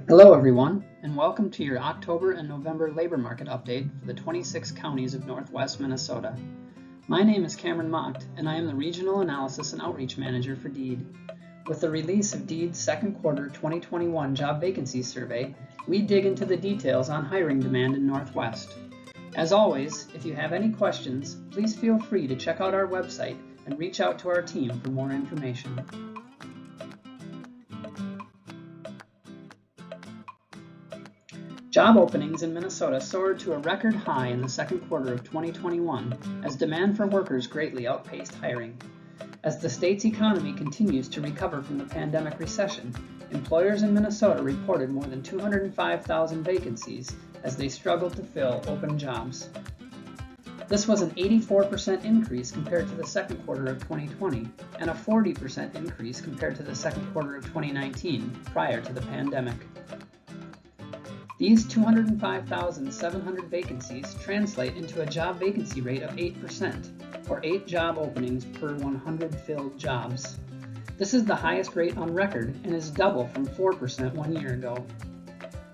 Hello everyone, and welcome to your October and November labor market update for the 26 counties of Northwest Minnesota. My name is Cameron Mocht, and I am the Regional Analysis and Outreach Manager for DEED. With the release of DEED's second quarter 2021 job vacancies survey, we dig into the details on hiring demand in Northwest. As always, if you have any questions, please feel free to check out our website and reach out to our team for more information. Job openings in Minnesota soared to a record high in the second quarter of 2021 as demand for workers greatly outpaced hiring. As the state's economy continues to recover from the pandemic recession, employers in Minnesota reported more than 205,000 vacancies as they struggled to fill open jobs. This was an 84% increase compared to the second quarter of 2020 and a 40% increase compared to the second quarter of 2019 prior to the pandemic. These 205,700 vacancies translate into a job vacancy rate of 8%, or 8 job openings per 100 filled jobs. This is the highest rate on record and is double from 4% 1 year ago.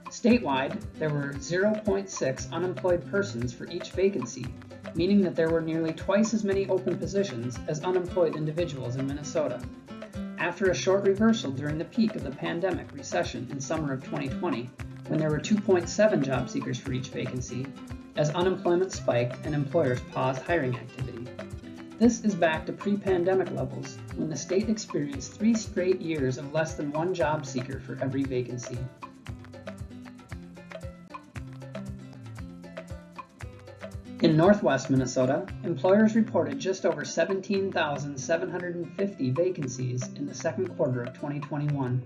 Statewide, there were 0.6 unemployed persons for each vacancy, meaning that there were nearly twice as many open positions as unemployed individuals in Minnesota. After a short reversal during the peak of the pandemic recession in summer of 2020, when there were 2.7 job seekers for each vacancy, as unemployment spiked and employers paused hiring activity. This is back to pre-pandemic levels, when the state experienced 3 straight years of less than 1 job seeker for every vacancy. In Northwest Minnesota, employers reported just over 17,750 vacancies in the second quarter of 2021.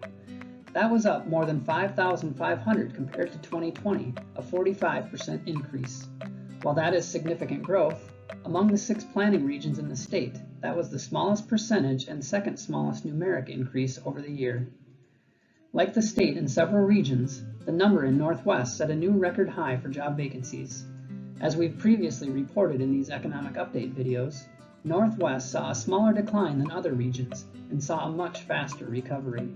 That was up more than 5,500 compared to 2020, a 45% increase. While that is significant growth, among the 6 planning regions in the state, that was the smallest percentage and second smallest numeric increase over the year. Like the state in several regions, the number in Northwest set a new record high for job vacancies. As we've previously reported in these economic update videos, Northwest saw a smaller decline than other regions and saw a much faster recovery.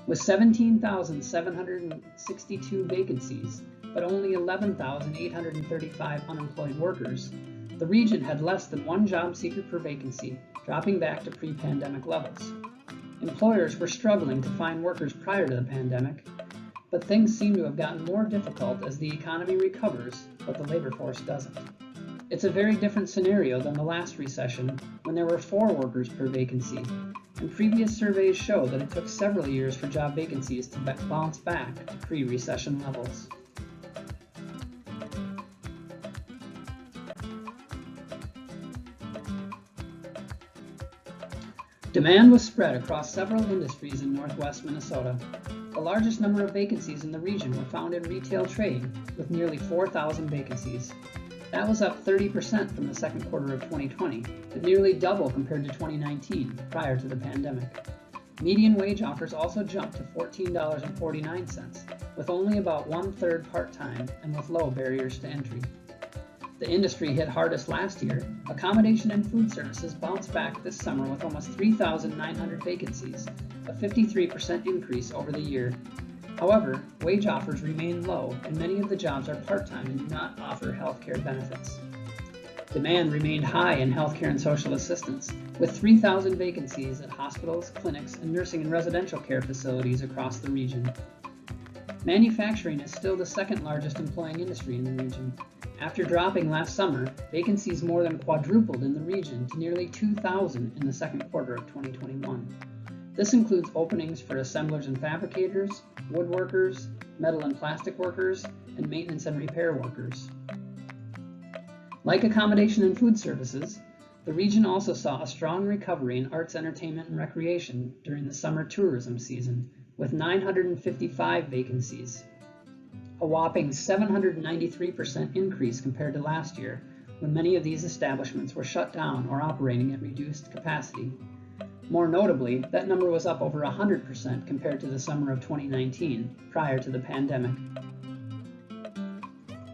With 17,762 vacancies, but only 11,835 unemployed workers, the region had less than 1 job seeker per vacancy, dropping back to pre-pandemic levels. Employers were struggling to find workers prior to the pandemic, but things seem to have gotten more difficult as the economy recovers, but the labor force doesn't. It's a very different scenario than the last recession, when there were 4 workers per vacancy, and previous surveys show that it took several years for job vacancies to bounce back to pre-recession levels. Demand was spread across several industries in Northwest Minnesota. The largest number of vacancies in the region were found in retail trade, with nearly 4,000 vacancies. That was up 30% from the second quarter of 2020, but nearly double compared to 2019, prior to the pandemic. Median wage offers also jumped to $14.49, with only about 1/3 part-time and with low barriers to entry. The industry hit hardest last year. Accommodation and food services bounced back this summer with almost 3,900 vacancies, a 53% increase over the year. However, wage offers remain low, and many of the jobs are part-time and do not offer health care benefits. Demand remained high in healthcare and social assistance, with 3,000 vacancies at hospitals, clinics, and nursing and residential care facilities across the region. Manufacturing is still the second largest employing industry in the region. After dropping last summer, vacancies more than quadrupled in the region to nearly 2,000 in the second quarter of 2021. This includes openings for assemblers and fabricators, woodworkers, metal and plastic workers, and maintenance and repair workers. Like accommodation and food services, the region also saw a strong recovery in arts, entertainment, and recreation during the summer tourism season, with 955 vacancies. A whopping 793% increase compared to last year, when many of these establishments were shut down or operating at reduced capacity. More notably, that number was up over 100% compared to the summer of 2019, prior to the pandemic.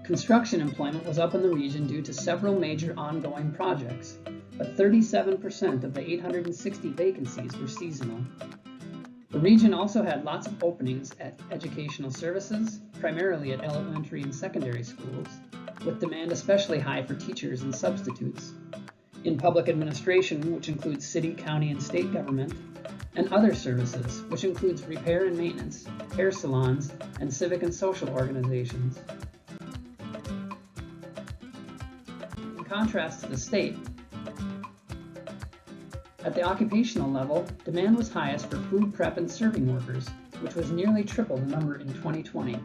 Construction employment was up in the region due to several major ongoing projects, but 37% of the 860 vacancies were seasonal. The region also had lots of openings at educational services, primarily at elementary and secondary schools, with demand especially high for teachers and substitutes, in public administration, which includes city, county, and state government, and other services, which includes repair and maintenance, hair salons, and civic and social organizations. In contrast to the state, at the occupational level, demand was highest for food prep and serving workers, which was nearly triple the number in 2020.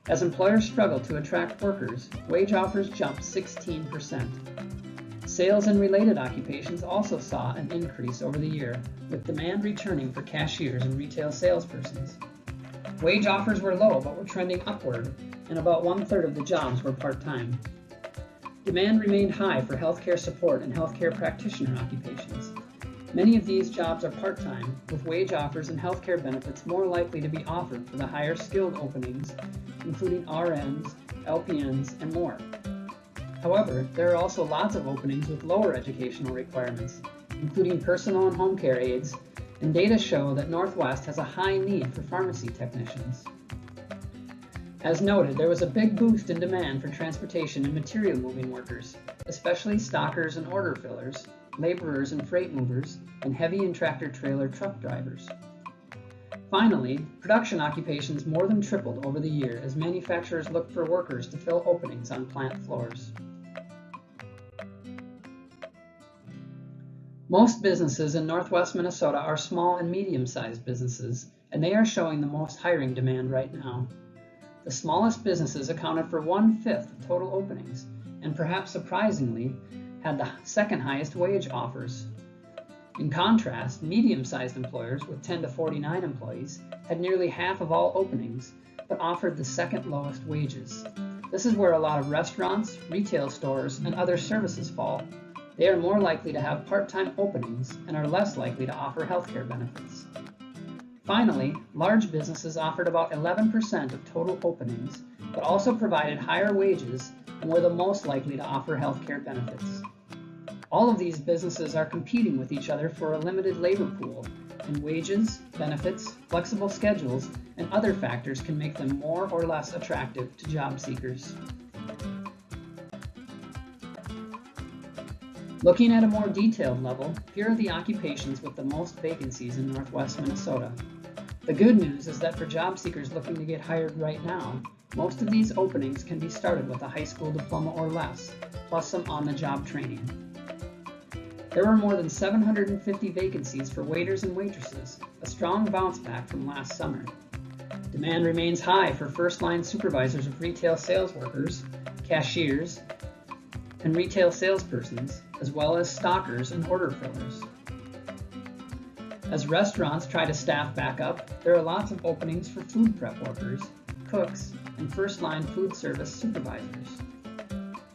As employers struggled to attract workers, wage offers jumped 16%. Sales and related occupations also saw an increase over the year, with demand returning for cashiers and retail salespersons. Wage offers were low but were trending upward, and about 1/3 of the jobs were part-time. Demand remained high for healthcare support and healthcare practitioner occupations. Many of these jobs are part-time, with wage offers and healthcare benefits more likely to be offered for the higher skilled openings, including RNs, LPNs, and more. However, there are also lots of openings with lower educational requirements, including personal and home care aides, and data show that Northwest has a high need for pharmacy technicians. As noted, there was a big boost in demand for transportation and material moving workers, especially stockers and order fillers, laborers and freight movers, and heavy and tractor-trailer truck drivers. Finally, production occupations more than tripled over the year as manufacturers looked for workers to fill openings on plant floors. Most businesses in Northwest Minnesota are small and medium-sized businesses, and they are showing the most hiring demand right now. The smallest businesses accounted for 1/5 of total openings, and perhaps surprisingly, had the second highest wage offers. In contrast, medium-sized employers with 10 to 49 employees had nearly half of all openings, but offered the second lowest wages. This is where a lot of restaurants, retail stores, and other services fall. They are more likely to have part-time openings and are less likely to offer healthcare benefits. Finally, large businesses offered about 11% of total openings, but also provided higher wages and were the most likely to offer healthcare benefits. All of these businesses are competing with each other for a limited labor pool, and wages, benefits, flexible schedules, and other factors can make them more or less attractive to job seekers. Looking at a more detailed level, here are the occupations with the most vacancies in Northwest Minnesota. The good news is that for job seekers looking to get hired right now, most of these openings can be started with a high school diploma or less, plus some on-the-job training. There were more than 750 vacancies for waiters and waitresses, a strong bounce back from last summer. Demand remains high for first-line supervisors of retail sales workers, cashiers, and retail salespersons, as well as stockers and order fillers. As restaurants try to staff back up, there are lots of openings for food prep workers, cooks, and first-line food service supervisors.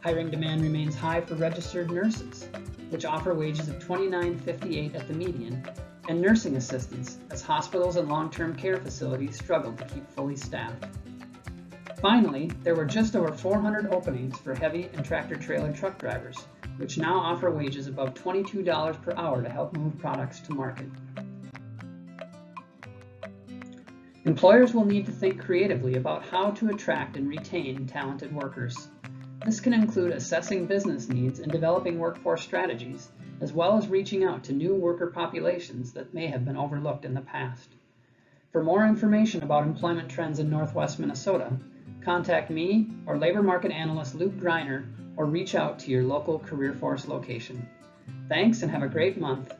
Hiring demand remains high for registered nurses, which offer wages of $29.58 at the median, and nursing assistants, as hospitals and long-term care facilities struggle to keep fully staffed. Finally, there were just over 400 openings for heavy and tractor-trailer truck drivers, which now offer wages above $22 per hour to help move products to market. Employers will need to think creatively about how to attract and retain talented workers. This can include assessing business needs and developing workforce strategies, as well as reaching out to new worker populations that may have been overlooked in the past. For more information about employment trends in Northwest Minnesota, contact me or labor market analyst Luke Greiner, or reach out to your local CareerForce location. Thanks and have a great month.